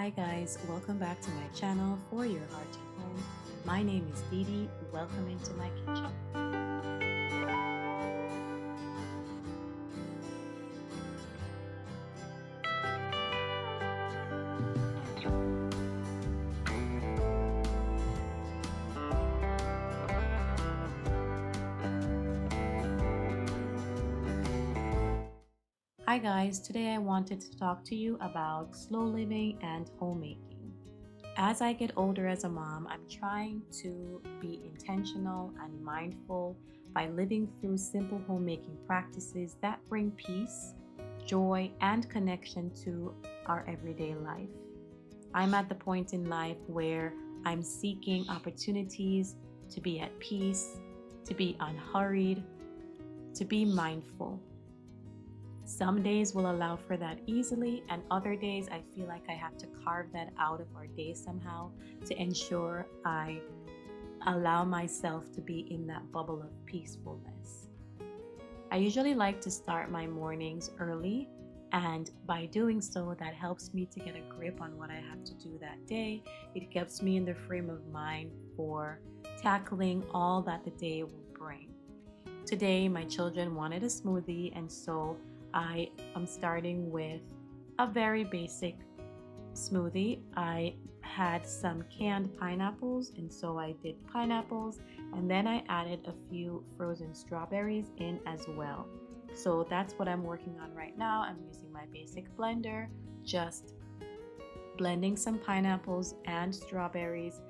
Hi guys, welcome back to my channel for your heart and home. My name is Didi. Welcome into my kitchen. Hi guys, today I wanted to talk to you about slow living and homemaking. As I get older as a mom, I'm trying to be intentional and mindful by living through simple homemaking practices that bring peace, joy, and connection to our everyday life. I'm at the point in life where I'm seeking opportunities to be at peace, to be unhurried, to be mindful. Some days will allow for that easily, and other days I feel like I have to carve that out of our day somehow to ensure I allow myself to be in that bubble of peacefulness. I usually like to start my mornings early, and by doing so, that helps me to get a grip on what I have to do that day. It keeps me in the frame of mind for tackling all that the day will bring. Today, my children wanted a smoothie, and so I am starting with a very basic smoothie. I had some canned pineapples, and so I did pineapples, and then I added a few frozen strawberries in as well. So that's what I'm working on right now. I'm using my basic blender, just blending some pineapples and strawberries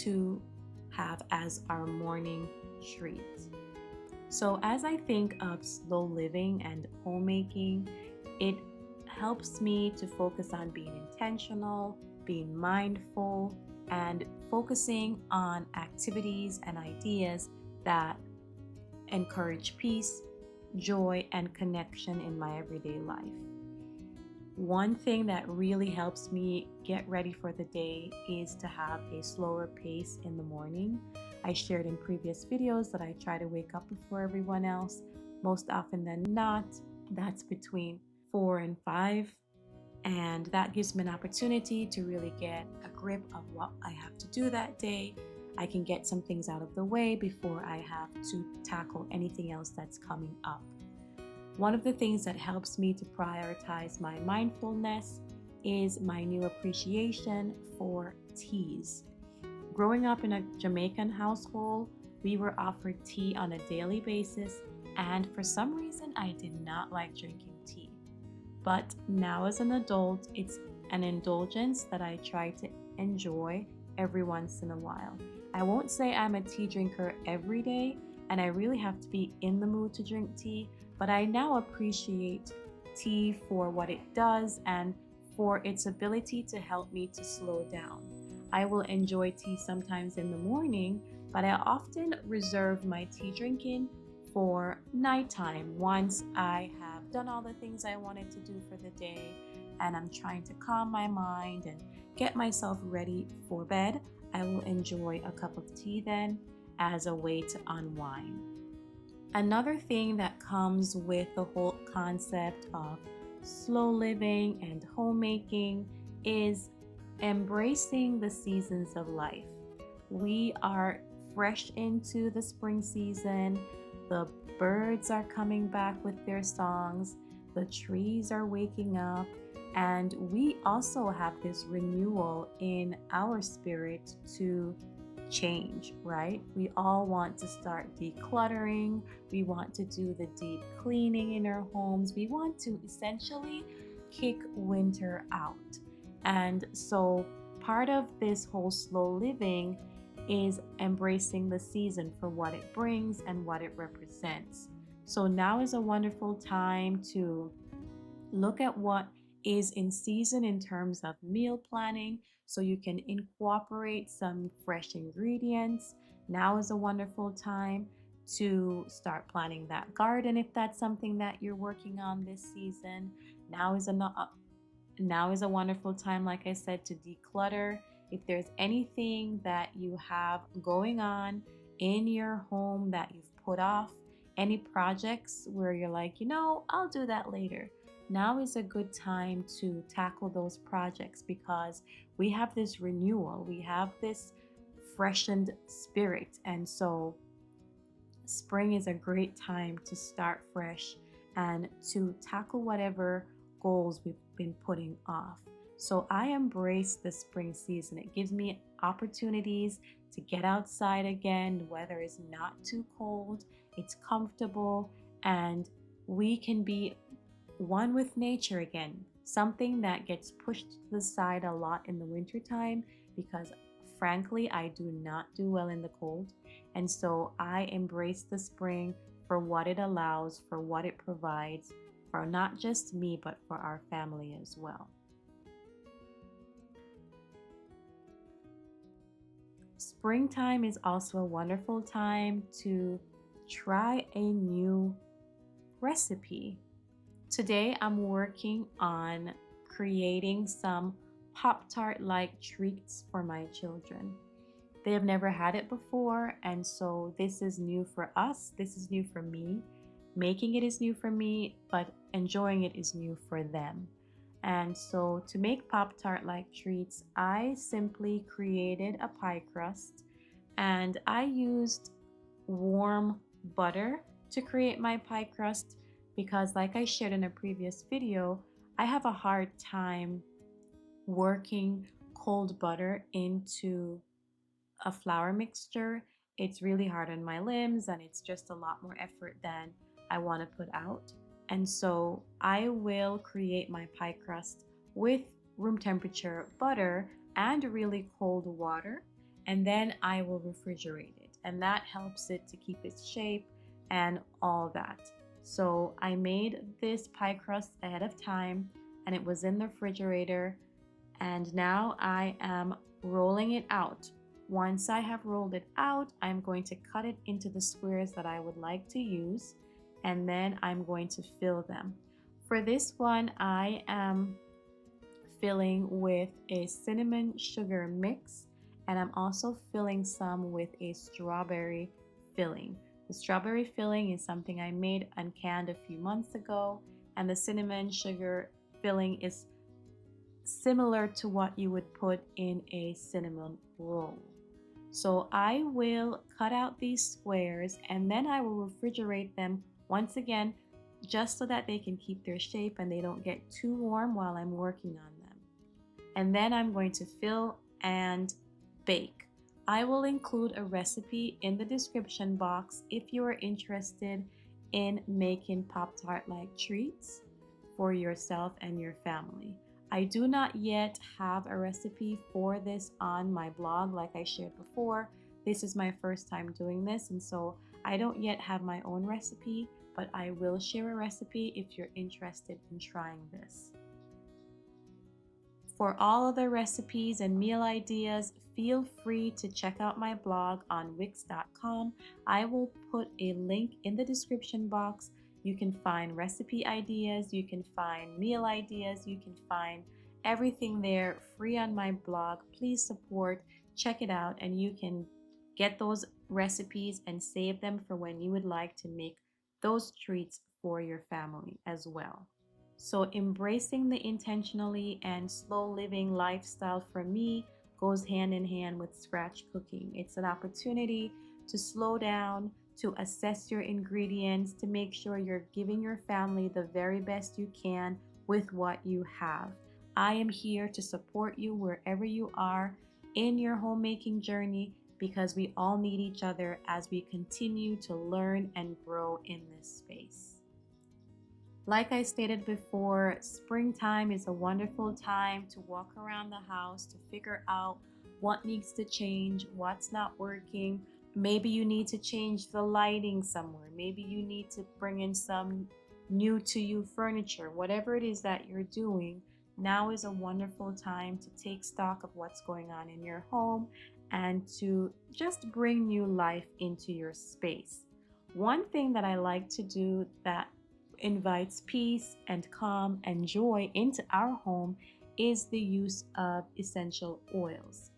to have as our morning treat. So as I think of slow living and homemaking, it helps me to focus on being intentional, being mindful, and focusing on activities and ideas that encourage peace, joy, and connection in my everyday life. One thing that really helps me get ready for the day is to have a slower pace in the morning. I shared in previous videos that I try to wake up before everyone else. Most often than not, that's between 4 and 5. And that gives me an opportunity to really get a grip of what I have to do that day. I can get some things out of the way before I have to tackle anything else that's coming up. One of the things that helps me to prioritize my mindfulness is my new appreciation for teas. Growing up in a Jamaican household, we were offered tea on a daily basis, and for some reason, I did not like drinking tea. But now, as an adult, it's an indulgence that I try to enjoy every once in a while. I won't say I'm a tea drinker every day, and I really have to be in the mood to drink tea, but I now appreciate tea for what it does and for its ability to help me to slow down. I will enjoy tea sometimes in the morning, but I often reserve my tea drinking for nighttime once I have done all the things I wanted to do for the day and I'm trying to calm my mind and get myself ready for bed. I will enjoy a cup of tea then as a way to unwind. Another thing that comes with the whole concept of slow living and homemaking is embracing the seasons of life. We are fresh into the spring season. The birds are coming back with their songs. The trees are waking up. And we also have this renewal in our spirit to change, right? We all want to start decluttering. We want to do the deep cleaning in our homes. We want to essentially kick winter out. And so part of this whole slow living is embracing the season for what it brings and what it represents. So now is a wonderful time to look at what is in season in terms of meal planning so you can incorporate some fresh ingredients. Now is a wonderful time to start planning that garden if that's something that you're working on this season. Now is a wonderful time, like I said, to declutter. If there's anything that you have going on in your home that you've put off, any projects where you're like, I'll do that later. now is a good time to tackle those projects because we have this renewal, we have this freshened spirit. And so spring is a great time to start fresh and to tackle whatever goals we've been putting off. So I embrace the spring season. It gives me opportunities to get outside again. The weather is not too cold, it's comfortable, and we can be one with nature again. Something that gets pushed to the side a lot in the wintertime because frankly, I do not do well in the cold. And so I embrace the spring for what it allows, for what it provides, for not just me, but for our family as well. Springtime is also a wonderful time to try a new recipe. Today I'm working on creating some Pop-Tart like treats for my children. They have never had it before, and so this is new for us. This is new for me. Making it is new for me, but enjoying it is new for them. And so to make Pop-Tart like treats, I simply created a pie crust and I used warm butter to create my pie crust because, like I shared in a previous video, I have a hard time working cold butter into a flour mixture. It's really hard on my limbs and it's just a lot more effort than I want to put out. And so I will create my pie crust with room temperature butter and really cold water, and then I will refrigerate it, and that helps it to keep its shape and all that. So I made this pie crust ahead of time and it was in the refrigerator, and now I am rolling it out. Once I have rolled it out, I'm going to cut it into the squares that I would like to use, and then I'm going to fill them. For this one, I am filling with a cinnamon sugar mix, and I'm also filling some with a strawberry filling. The strawberry filling is something I made and canned a few months ago, and the cinnamon sugar filling is similar to what you would put in a cinnamon roll. So I will cut out these squares and then I will refrigerate them once again, just so that they can keep their shape and they don't get too warm while I'm working on them. And then I'm going to fill and bake. I will include a recipe in the description box if you are interested in making Pop-Tart like treats for yourself and your family. I do not yet have a recipe for this on my blog like I shared before. This is my first time doing this, and so I don't yet have my own recipe, but I will share a recipe if you're interested in trying this. For all other recipes and meal ideas, feel free to check out my blog on wix.com. I will put a link in the description box. You can find recipe ideas, you can find meal ideas, you can find everything there free on my blog. Please support, check it out, and you can get those recipes and save them for when you would like to make those treats for your family as well. So embracing the intentionally and slow living lifestyle for me goes hand in hand with scratch cooking. It's an opportunity to slow down, to assess your ingredients, to make sure you're giving your family the very best you can with what you have. I am here to support you wherever you are in your homemaking journey because we all need each other as we continue to learn and grow in this space. Like I stated before, springtime is a wonderful time to walk around the house to figure out what needs to change, what's not working. Maybe you need to change the lighting somewhere. Maybe you need to bring in some new to you furniture. Whatever it is that you're doing, now is a wonderful time to take stock of what's going on in your home and to just bring new life into your space. One thing that I like to do that invites peace and calm and joy into our home is the use of essential oils.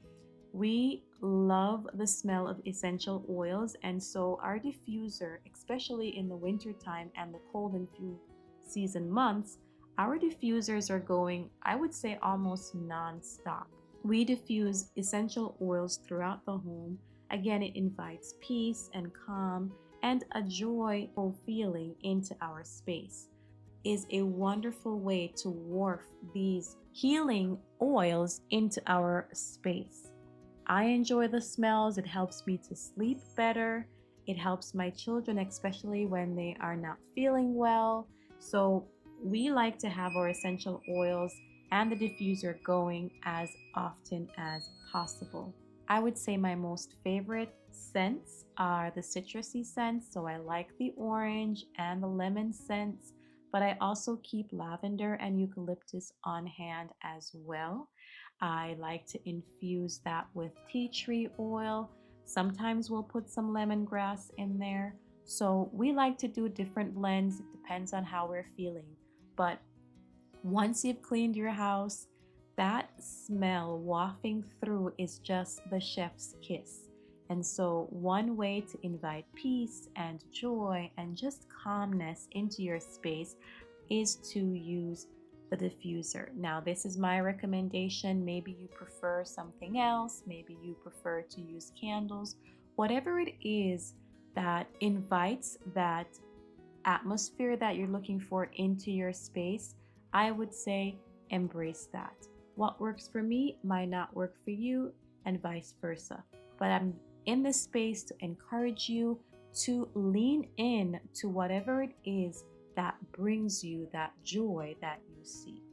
We love the smell of essential oils, and so our diffuser, especially in the winter time and the cold and flu season months, our diffusers are going, I would say, almost non-stop. We diffuse essential oils throughout the home. Again, it invites peace and calm and a joyful feeling into our space. Is a wonderful way to wharf these healing oils into our space. I enjoy the smells. It helps me to sleep better. It helps my children, especially when they are not feeling well. So we like to have our essential oils and the diffuser going as often as possible. I would say my most favorite scents are the citrusy scents. So I like the orange and the lemon scents, but I also keep lavender and eucalyptus on hand as well. I like to infuse that with tea tree oil. Sometimes we'll put some lemongrass in there. So we like to do different blends. It depends on how we're feeling. But once you've cleaned your house, that smell wafting through is just the chef's kiss. And so, one way to invite peace and joy and just calmness into your space is to use the diffuser. Now, this is my recommendation. Maybe you prefer something else. Maybe you prefer to use candles. Whatever it is that invites that atmosphere that you're looking for into your space, I would say embrace that. What works for me might not work for you, and vice versa. But I'm in this space to encourage you to lean in to whatever it is that brings you that joy that you seek.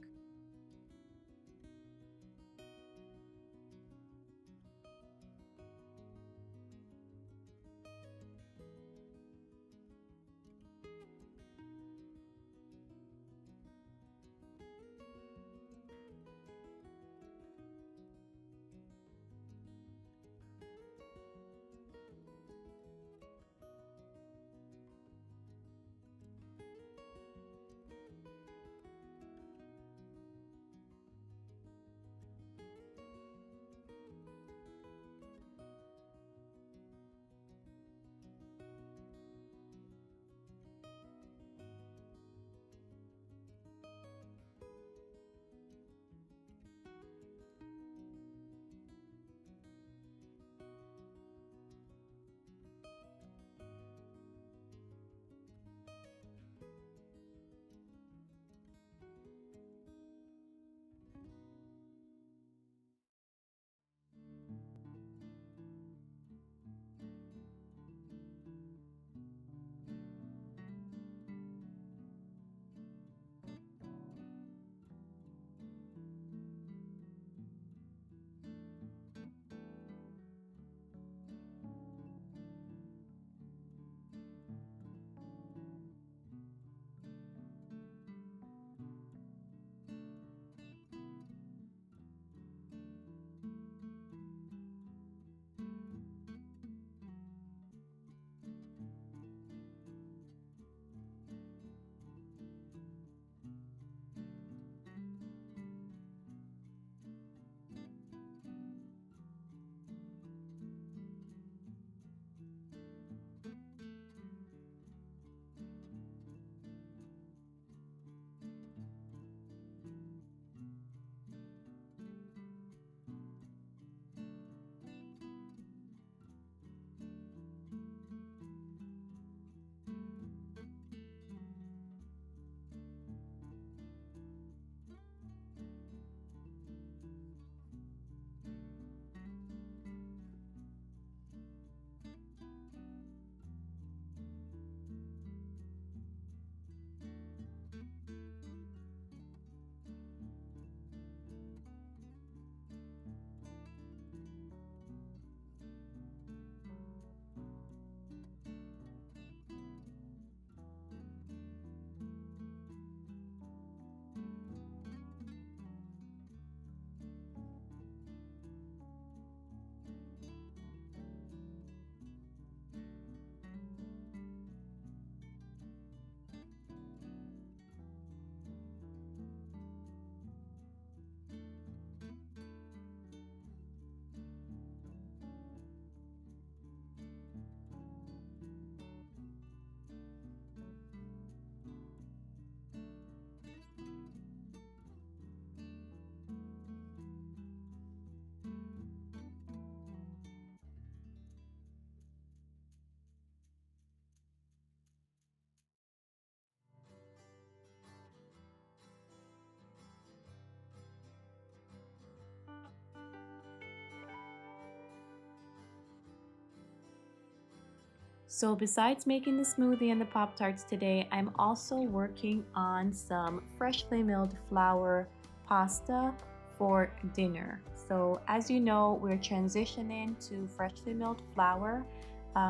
So besides making the smoothie and the Pop-Tarts today, I'm also working on some freshly milled flour pasta for dinner. So as you know, we're transitioning to freshly milled flour.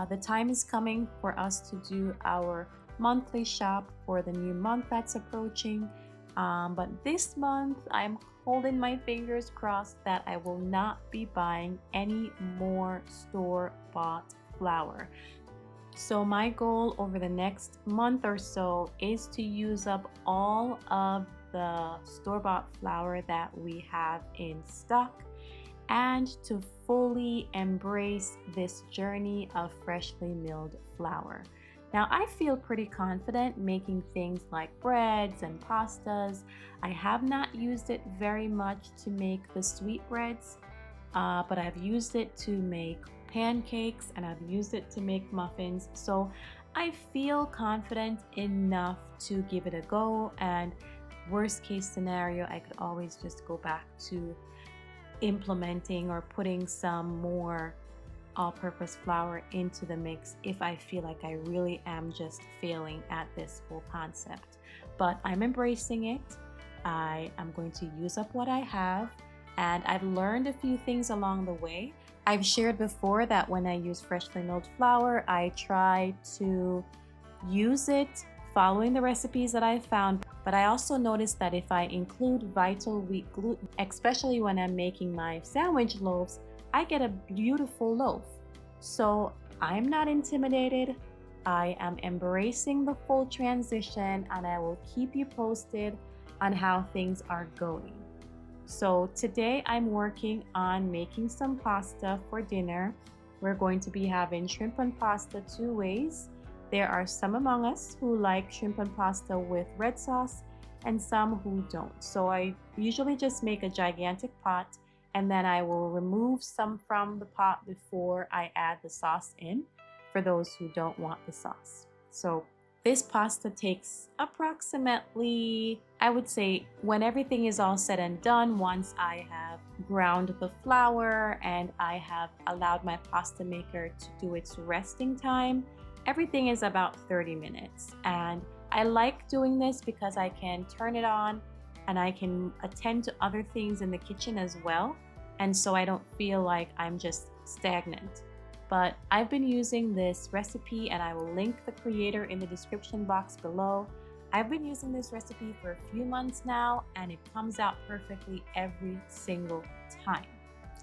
The time is coming for us to do our monthly shop for the new month that's approaching. But this month, I'm holding my fingers crossed that I will not be buying any more store-bought flour. So my goal over the next month or so is to use up all of the store-bought flour that we have in stock and to fully embrace this journey of freshly milled flour. Now I feel pretty confident making things like breads and pastas. I have not used it very much to make the sweetbreads, but I've used it to make pancakes and I've used it to make muffins. So I feel confident enough to give it a go, and worst case scenario, I could always just go back to implementing or putting some more all-purpose flour into the mix if I feel like I really am just failing at this whole concept. But I'm embracing it. I am going to use up what I have, and I've learned a few things along the way. I've shared before that when I use freshly milled flour, I try to use it following the recipes that I found, but I also noticed that if I include vital wheat gluten, especially when I'm making my sandwich loaves, I get a beautiful loaf. So I'm not intimidated. I am embracing the full transition, and I will keep you posted on how things are going. So today I'm working on making some pasta for dinner. We're going to be having shrimp and pasta two ways. There are some among us who like shrimp and pasta with red sauce and some who don't. So I usually just make a gigantic pot, and then I will remove some from the pot before I add the sauce in for those who don't want the sauce. So this pasta takes approximately, I would say, when everything is all said and done, once I have ground the flour and I have allowed my pasta maker to do its resting time, everything is about 30 minutes. And I like doing this because I can turn it on and I can attend to other things in the kitchen as well. And so I don't feel like I'm just stagnant. But I've been using this recipe, and I will link the creator in the description box below. I've been using this recipe for a few months now, and it comes out perfectly every single time.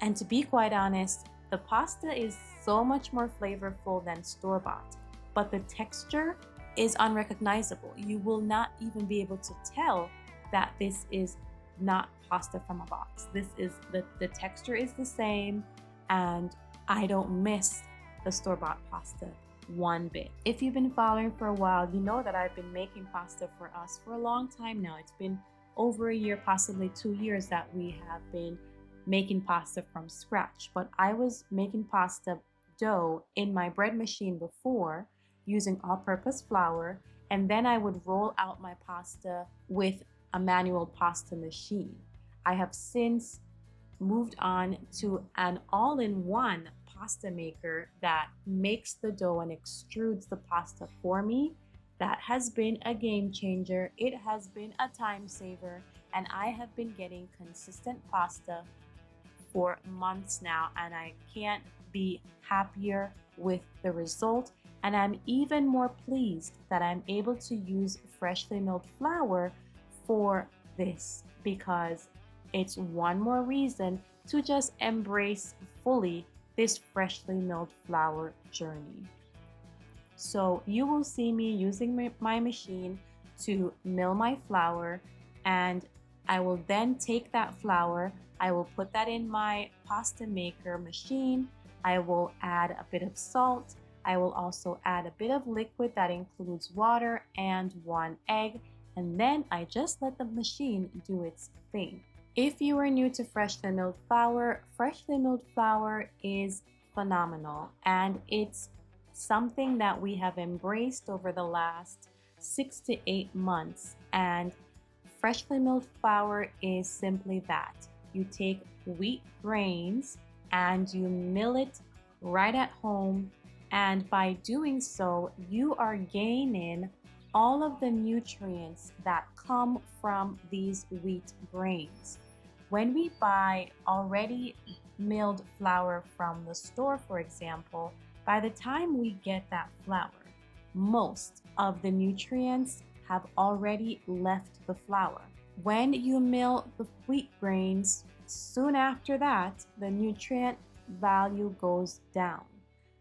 And to be quite honest, the pasta is so much more flavorful than store-bought, but the texture is unrecognizable. You will not even be able to tell that this is not pasta from a box. This is the texture is the same, and I don't miss the store-bought pasta one bit. If you've been following for a while, you know that I've been making pasta for us for a long time now. It's been over a year, possibly 2 years, that we have been making pasta from scratch. But I was making pasta dough in my bread machine before using all-purpose flour, and then I would roll out my pasta with a manual pasta machine. I have since moved on to an all-in-one pasta maker that makes the dough and extrudes the pasta for me. That has been a game changer. It has been a time saver, and I have been getting consistent pasta for months now, and I can't be happier with the result. And I'm even more pleased that I'm able to use freshly milled flour for this, because it's one more reason to just embrace fully this freshly milled flour journey. So you will see me using my machine to mill my flour, and I will then take that flour, I will put that in my pasta maker machine, I will add a bit of salt, I will also add a bit of liquid that includes water and 1 egg, and then I just let the machine do its thing. If you are new to freshly milled flour is phenomenal, and it's something that we have embraced over the last 6 to 8 months. And freshly milled flour is simply that. You take wheat grains and you mill it right at home, And by doing so, you are gaining all of the nutrients that come from these wheat grains. When we buy already milled flour from the store, for example, by the time we get that flour, most of the nutrients have already left the flour. When you mill the wheat grains, soon after that, the nutrient value goes down.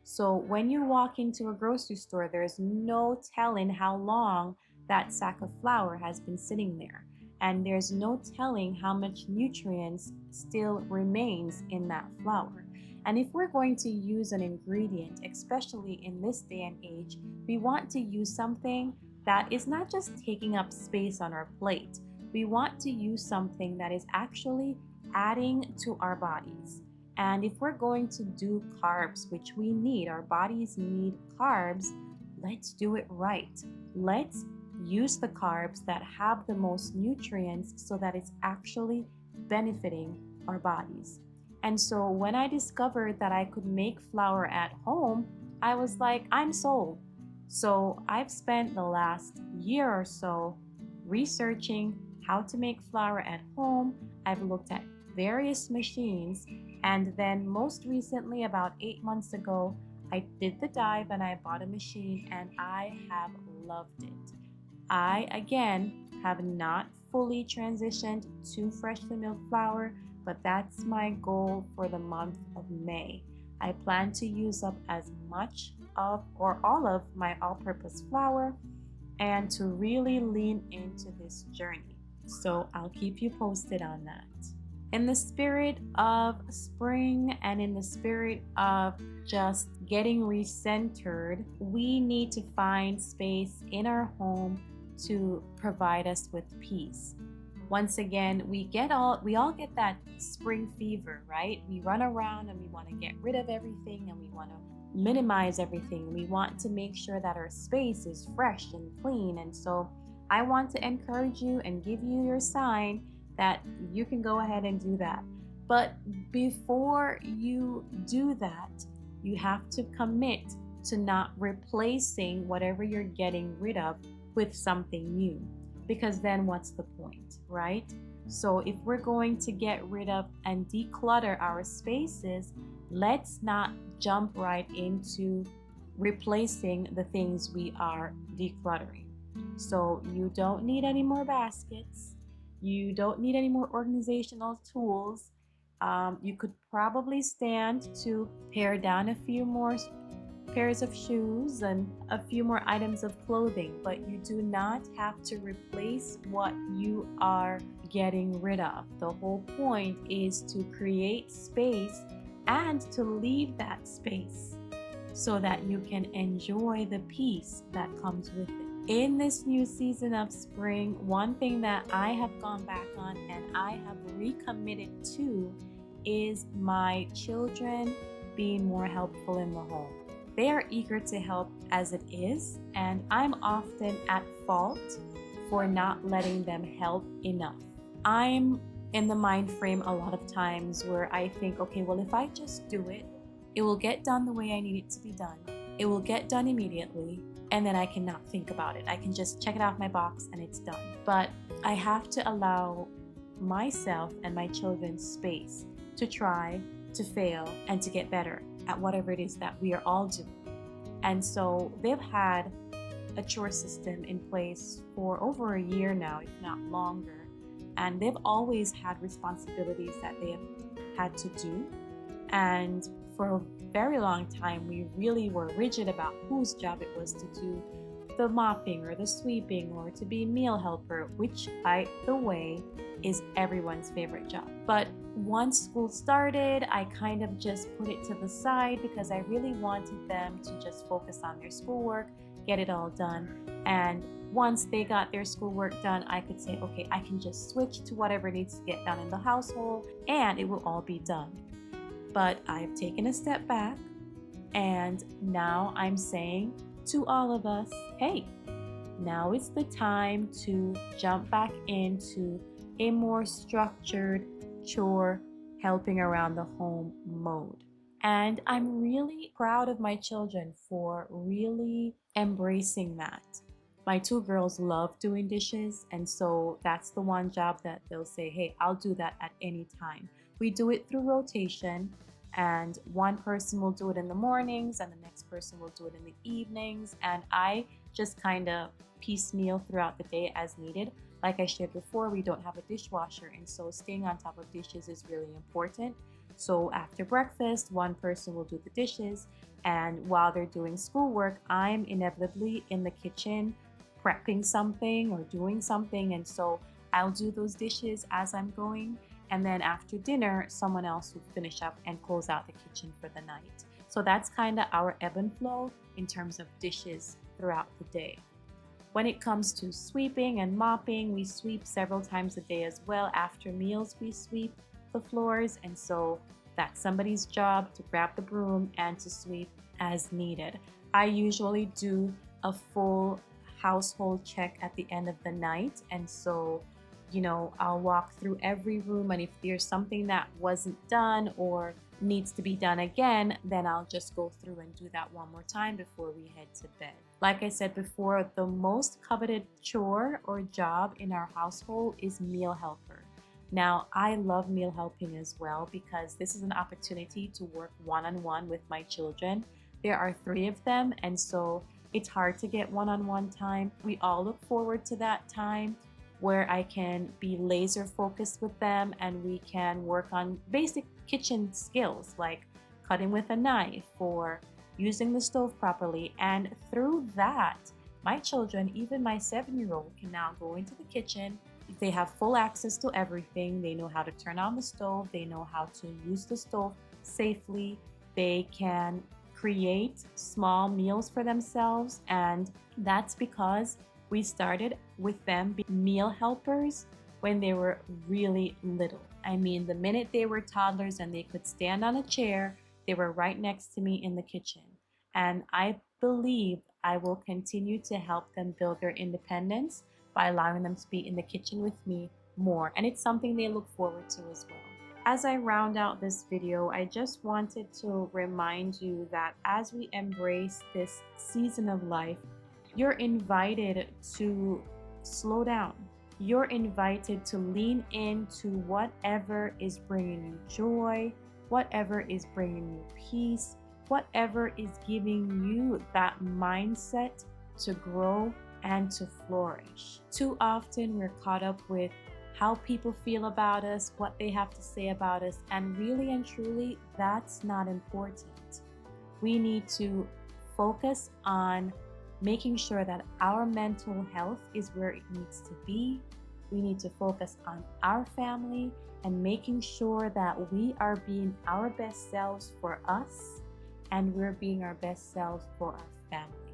So when you walk into a grocery store, there's no telling how long that sack of flour has been sitting there. And there's no telling how much nutrients still remains in that flour. And if we're going to use an ingredient, especially in this day and age, we want to use something that is not just taking up space on our plate. We want to use something that is actually adding to our bodies. And if we're going to do carbs, which we need, our bodies need carbs, let's do it right. Let's use the carbs that have the most nutrients so that it's actually benefiting our bodies. And so when I discovered that I could make flour at home, I was like, I'm sold. So I've spent the last year or so researching how to make flour at home. I've looked at various machines, and then most recently, about 8 months ago, I did the dive and I bought a machine, and I have loved it. I, again, have not fully transitioned to freshly milled flour, but that's my goal for the month of May. I plan to use up as much of or all of my all-purpose flour and to really lean into this journey. So I'll keep you posted on that. In the spirit of spring and in the spirit of just getting recentered, we need to find space in our home to provide us with peace. Once again, we all get that spring fever, right? We run around and we want to get rid of everything and we want to minimize everything. We want to make sure that our space is fresh and clean. And so I want to encourage you and give you your sign that you can go ahead and do that. But before you do that, you have to commit to not replacing whatever you're getting rid of with something new, because then what's the point, right? So if we're going to get rid of and declutter our spaces, let's not jump right into replacing the things we are decluttering. So you don't need any more baskets. You don't need any more organizational tools. You could probably stand to pare down a few more pairs of shoes and a few more items of clothing, but you do not have to replace what you are getting rid of. The whole point is to create space and to leave that space so that you can enjoy the peace that comes with it. In this new season of spring, one thing that I have gone back on and I have recommitted to is my children being more helpful in the home. They are eager to help as it is, and I'm often at fault for not letting them help enough. I'm in the mind frame a lot of times where I think, okay, well, if I just do it, it will get done the way I need it to be done. It will get done immediately, and then I cannot think about it. I can just check it off my box and it's done. But I have to allow myself and my children space to try, to fail, and to get better at whatever it is that we are all doing. And so they've had a chore system in place for over a year now, if not longer. And they've always had responsibilities that they have had to do. And for a very long time, we really were rigid about whose job it was to do the mopping or the sweeping or to be meal helper, which, by the way, is everyone's favorite job. But once school started, I kind of just put it to the side because I really wanted them to just focus on their schoolwork, get it all done. And once they got their schoolwork done, I could say, okay, I can just switch to whatever needs to get done in the household and it will all be done. But I've taken a step back and now I'm saying to all of us, hey, now is the time to jump back into a more structured chore helping around the home mode. And I'm really proud of my children for really embracing that. My two girls love doing dishes, and so that's the one job that they'll say, hey, I'll do that at any time. We do it through rotation, and one person will do it in the mornings, and the next person will do it in the evenings, and I just kind of piecemeal throughout the day as needed. Like I shared before, we don't have a dishwasher, and so staying on top of dishes is really important. So after breakfast, one person will do the dishes, and while they're doing schoolwork, I'm inevitably in the kitchen prepping something or doing something, and so I'll do those dishes as I'm going, and then after dinner, someone else will finish up and close out the kitchen for the night. So that's kind of our ebb and flow in terms of dishes throughout the day. When it comes to sweeping and mopping, we sweep several times a day as well. After meals, we sweep the floors, and so that's somebody's job to grab the broom and to sweep as needed. I usually do a full household check at the end of the night, and so I'll walk through every room, and if there's something that wasn't done or needs to be done again, then I'll just go through and do that one more time before we head to bed. Like I said before, the most coveted chore or job in our household is meal helper. Now, I love meal helping as well because this is an opportunity to work one-on-one with my children. There are 3 of them, and so it's hard to get one-on-one time. We all look forward to that time where I can be laser focused with them and we can work on basic kitchen skills like cutting with a knife or using the stove properly. And through that, my children, even my 7-year-old, can now go into the kitchen. They have full access to everything. They know how to turn on the stove. They know how to use the stove safely. They can create small meals for themselves, and that's because we started with them being meal helpers when they were really little. I mean, the minute they were toddlers and they could stand on a chair, they were right next to me in the kitchen. And I believe I will continue to help them build their independence by allowing them to be in the kitchen with me more. And it's something they look forward to as well. As I round out this video, I just wanted to remind you that as we embrace this season of life, you're invited to slow down. You're invited to lean into whatever is bringing you joy, whatever is bringing you peace, whatever is giving you that mindset to grow and to flourish. Too often we're caught up with how people feel about us, what they have to say about us, and really and truly, that's not important. We need to focus on making sure that our mental health is where it needs to be. We need to focus on our family and making sure that we are being our best selves for us and we're being our best selves for our family.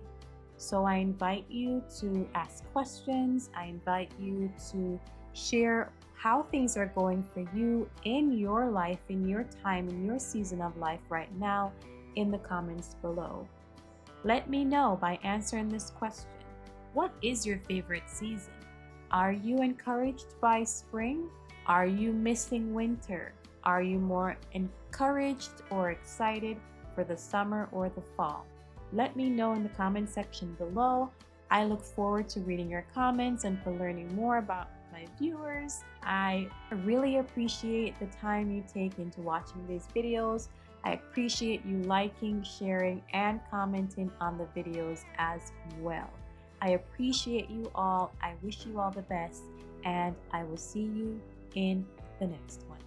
So I invite you to ask questions. I invite you to share how things are going for you in your life, in your time, in your season of life right now in the comments below. Let me know by answering this question. What is your favorite season? Are you encouraged by spring? Are you missing winter? Are you more encouraged or excited for the summer or the fall? Let me know in the comment section below. I look forward to reading your comments and for learning more about my viewers. I really appreciate the time you take into watching these videos. I appreciate you liking, sharing, and commenting on the videos as well. I appreciate you all. I wish you all the best, and I will see you in the next one.